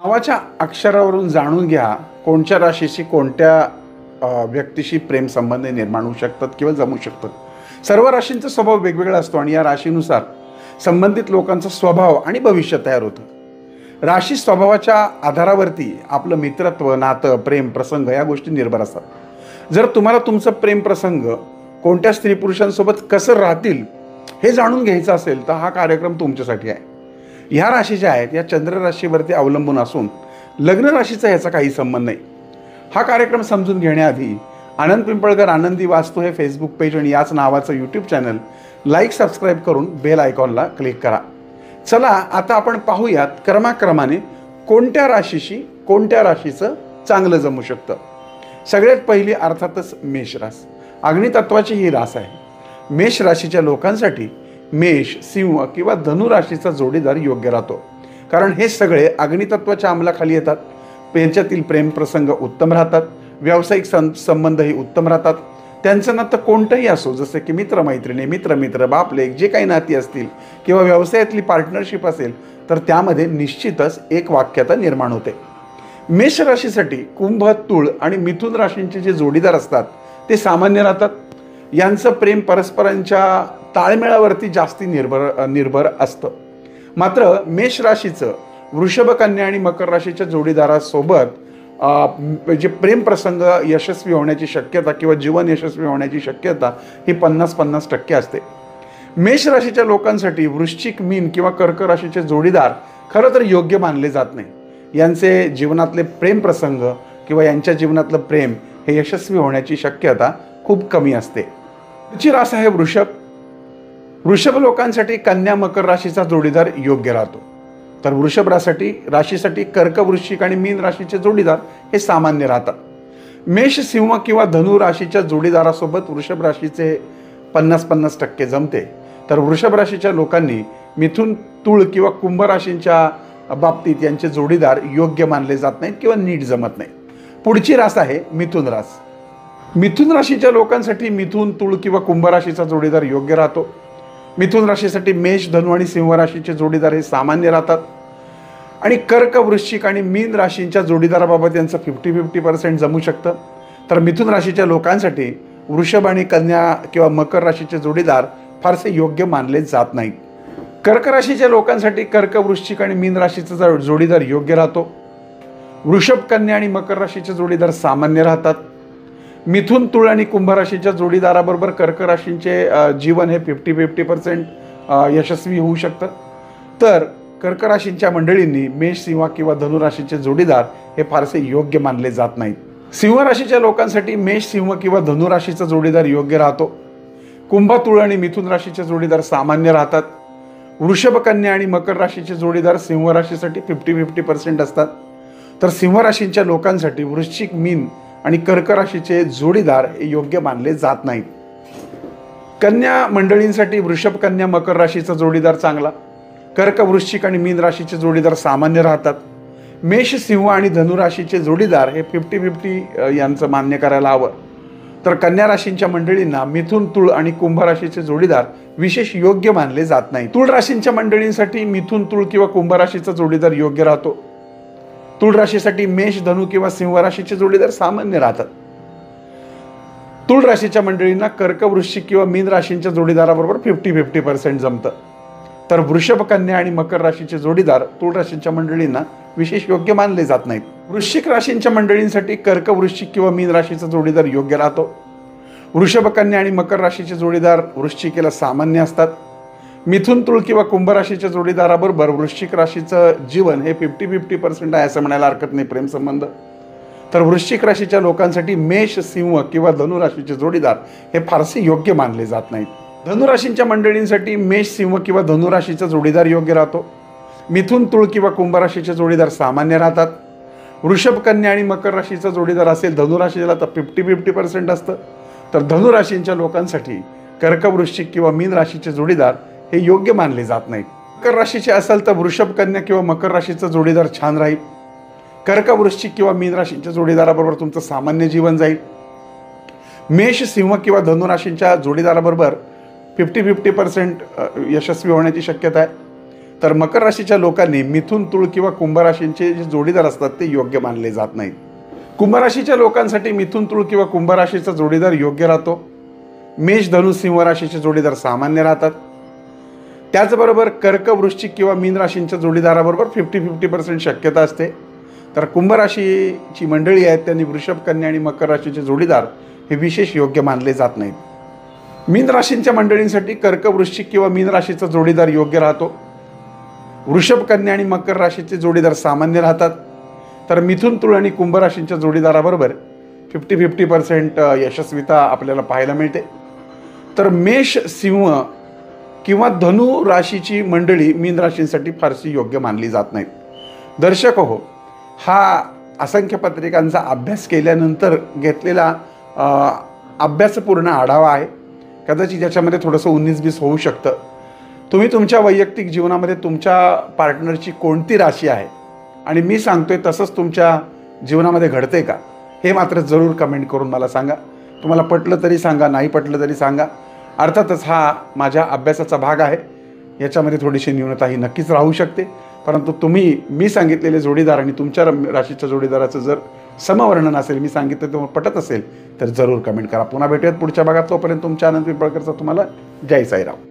नावाच्या अक्षरावरून जाणून घ्या कोणत्या राशीशी कोणत्या व्यक्तीशी प्रेम संबंध निर्माण होऊ शकतात किंवा जमू शकतात। सर्व राशींचा स्वभाव वेगवेगळा असतो आणि या राशीनुसार संबंधित लोकांचा स्वभाव आणि भविष्य तयार होतं। राशी स्वभावाच्या आधारावरती आपलं मित्रत्व, नातं, प्रेम प्रसंग या गोष्टी निर्भर असतात। जर तुम्हाला तुमचं प्रेम प्रसंग कोणत्या स्त्री पुरुषांसोबत कसं राहतील हे जाणून घ्यायचं असेल तर हा कार्यक्रम तुमच्यासाठी आहे। ह्या राशी ज्या आहेत या चंद्र राशीवरती अवलंबून असून लग्न राशीचा याचा काही संबंध नाही। हा कार्यक्रम समजून घेण्याआधी आनंद पिंपळकर आनंदी वास्तू हे फेसबुक पेज आणि याच नावाचं यूट्यूब चॅनल लाईक सबस्क्राईब करून बेल आयकॉनला क्लिक करा। चला आता आपण पाहूयात क्रमाक्रमाने कोणत्या राशीशी कोणत्या राशीचं चांगलं जमू शकतं। सगळ्यात पहिली अर्थातच मेष रास। अग्नितत्वाची ही रास आहे। मेष राशीच्या लोकांसाठी मेष, सिंह किंवा धनु राशीचा जोडीदार योग्य राहतो, कारण हे सगळे अग्नितत्वाच्या अंमलाखाली येतात। यांच्यातील प्रेमप्रसंग उत्तम राहतात, व्यावसायिक संबंधही उत्तम राहतात। त्यांचं नातं कोणतंही असो, जसे की मित्रमैत्रिणी, मित्र बापलेक जे काही नाती असतील किंवा व्यवसायातली पार्टनरशिप असेल तर त्यामध्ये निश्चितच एक वाक्यता निर्माण होते। मेष राशीसाठी कुंभ, तुळ आणि मिथुन राशींचे जे जोडीदार असतात ते सामान्य राहतात। यांचं प्रेम परस्परांच्या ताळमेळावरती जास्ती निर्भर असतं। मात्र मेष राशीचं वृषभ, कन्या आणि मकर राशीच्या जोडीदारासोबत जे प्रेमप्रसंग यशस्वी होण्याची शक्यता किंवा जीवन यशस्वी होण्याची शक्यता ही 50-50% असते। मेष राशीच्या लोकांसाठी वृश्चिक, मीन किंवा कर्क राशीचे जोडीदार खरं तर योग्य मानले जात नाही। यांचे जीवनातले प्रेमप्रसंग किंवा यांच्या जीवनातलं प्रेम हे यशस्वी होण्याची शक्यता खूप कमी असते। पुढची रास आहे वृषभ। वृषभ लोकांसाठी कन्या, मकर राशीचा जोडीदार योग्य राहतो, तर वृषभ राशीसाठी कर्क, वृश्चिक आणि मीन राशीचे जोडीदार हे सामान्य राहतात। मेष, सिंह किंवा धनु राशीच्या जोडीदारासोबत वृषभ राशीचे 50-50% जमते, तर वृषभ राशीच्या लोकांनी मिथुन, तुळ किंवा कुंभ राशींच्या बाबतीत यांचे जोडीदार योग्य मानले जात नाहीत किंवा नीट जमत नाही। पुढची रास आहे मिथुन रास। मिथुन राशीच्या लोकांसाठी मिथुन, तुळ किंवा कुंभ राशीचा जोडीदार योग्य राहतो। मिथुन राशीसाठी मेष, धनु आणि सिंह राशीचे जोडीदार हे सामान्य राहतात आणि कर्क, वृश्चिक आणि मीन राशींच्या जोडीदाराबाबत यांचं 50-50% जमू शकतं, तर मिथुन राशीच्या लोकांसाठी वृषभ आणि कन्या किंवा मकर राशीचे जोडीदार फारसे योग्य मानले जात नाहीत। कर्क राशीच्या लोकांसाठी कर्क, वृश्चिक आणि मीन राशीचा जोडीदार योग्य राहतो। वृषभ, कन्या आणि मकर राशीचे जोडीदार सामान्य राहतात। मिथुन, तुळ आणि कुंभ राशीच्या जोडीदाराबरोबर कर्क राशींचे जीवन हे 50-50% यशस्वी होऊ शकतं, तर कर्क राशींच्या मंडळींनी मेष, सिंह किंवा धनु राशीचे जोडीदार हे फारसे योग्य मानले जात नाहीत। सिंह राशीच्या लोकांसाठी मेष, सिंह किंवा धनु राशीचा जोडीदार योग्य राहतो। कुंभ, तुळ आणि मिथुन राशीचे जोडीदार सामान्य राहतात। वृषभ, कन्या आणि मकर राशीचे जोडीदार सिंह राशीसाठी 50-50% असतात, तर सिंह राशींच्या लोकांसाठी वृश्चिक, मीन आणि कर्क राशीचे जोडीदार हे योग्य मानले जात नाहीत। कन्या मंडळींसाठी वृषभ, कन्या, मकर राशीचा जोडीदार चांगला। कर्क, वृश्चिक आणि मीन राशीचे जोडीदार सामान्य राहतात। मेष, सिंह आणि धनु राशीचे जोडीदार हे 50-50 यांचं मान्य करायला हवं, तर कन्या राशींच्या मंडळींना मिथुन, तुळ आणि कुंभ राशीचे जोडीदार विशेष योग्य मानले जात नाही। तुळ राशींच्या मंडळींसाठी मिथुन, तुळ किंवा कुंभ राशीचा जोडीदार योग्य राहतो। तुळ राशीसाठी मेष, धनु किंवा सिंह राशीचे जोडीदार सामान्य राहतात। तुळ राशीच्या मंडळींना कर्क, वृश्चिक किंवा मीन राशींच्या जोडीदाराबरोबर 50-50% जमतं, तर वृषभ, कन्या आणि मकर राशीचे जोडीदार तुळ राशींच्या मंडळींना विशेष योग्य मानले जात नाहीत। वृश्चिक राशींच्या मंडळींसाठी कर्क, वृश्चिक किंवा मीन राशीचा जोडीदार योग्य राहतो। वृषभ, कन्या आणि मकर राशीचे जोडीदार वृश्चिकेला सामान्य असतात। मिथुन, तुळ किंवा कुंभ राशीच्या जोडीदाराबरोबर वृश्चिक राशीचं जीवन हे 50-50% आहे असं म्हणायला हरकत नाही प्रेमसंबंध, तर वृश्चिक राशीच्या लोकांसाठी मेष, सिंह किंवा धनु राशीचे जोडीदार हे फारसे योग्य मानले जात नाहीत। धनु राशींच्या मंडळींसाठी मेष, सिंह किंवा धनु राशीचा जोडीदार योग्य राहतो। मिथुन, तुळ किंवा कुंभ राशीचे जोडीदार सामान्य राहतात। वृषभ, कन्या आणि मकर राशीचा जोडीदार असेल धनु राशीला तर 50-50% असतं, तर धनु राशींच्या लोकांसाठी कर्क, वृश्चिक किंवा मीन राशीचे जोडीदार हे योग्य मानले जात नाहीत। मकर राशीचे असेल तर वृषभ, कन्या किंवा मकर राशीचा जोडीदार छान राहील। कर्क, वृश्चिक किंवा मीन राशीच्या जोडीदाराबरोबर तुमचं सामान्य जीवन जाईल। मेष, सिंह किंवा धनु राशींच्या जोडीदाराबरोबर 50-50% यशस्वी होण्याची शक्यता आहे, तर मकर राशीच्या लोकांनी मिथुन, तुळ किंवा कुंभ राशींचे जे जोडीदार असतात ते योग्य मानले जात नाहीत. कुंभ राशीच्या लोकांसाठी मिथुन, तुळ किंवा कुंभ राशीचा जोडीदार योग्य राहतो. मेष, धनु, सिंह राशीचे जोडीदार सामान्य राहतात. त्याचबरोबर कर्क, वृश्चिक किंवा मीन राशींच्या जोडीदाराबरोबर 50-50% शक्यता असते. तर कुंभ राशीची मंडळी आहेत त्यांनी वृषभ, कन्या आणि मकर राशीचे जोडीदार हे विशेष योग्य मानले जात नाहीत. मीन राशींच्या मंडळींसाठी कर्क, वृश्चिक किंवा मीन राशीचा जोडीदार योग्य राहतो. वृषभ, कन्या आणि मकर राशीचे जोडीदार सामान्य राहतात. तर मिथुन, तुळ आणि कुंभ राशींच्या जोडीदाराबरोबर 50-50% यशस्वीता आपल्याला पाहायला मिळते. तर मेष, सिंह किंवा धनु राशीची मंडळी मीन राशींसाठी फारशी योग्य मानली जात नाहीत. दर्शक हो, हा असंख्य पत्रिकांचा अभ्यास केल्यानंतर घेतलेला अभ्यासपूर्ण आढावा आहे. कदाचित याच्यामध्ये थोडंसं 19-20 होऊ शकतं. तुम्ही तुमच्या वैयक्तिक जीवनामध्ये तुमच्या पार्टनरची कोणती राशी आहे आणि मी सांगतोय तसंच तुमच्या जीवनामध्ये घडते का, हे मात्र जरूर कमेंट करून मला सांगा. तुम्हाला पटलं तरी सांगा, नाही पटलं तरी सांगा. अर्थातच हा माझ्या अभ्यासाचा भाग आहे. याच्यामध्ये थोडीशी न्यूनता ही नक्कीच राहू शकते. परंतु तुम्ही मी सांगितलेले जोडीदार आणि तुमच्या राशीच्या जोडीदाराचं जर समवर्णन असेल, मी सांगितलं तुम्हाला पटत असेल तर जरूर कमेंट करा. पुन्हा भेटूयात पुढच्या भागात. तोपर्यंत तुमच्या आनंद पिंपळकरचा तुम्हाला जय साईराम.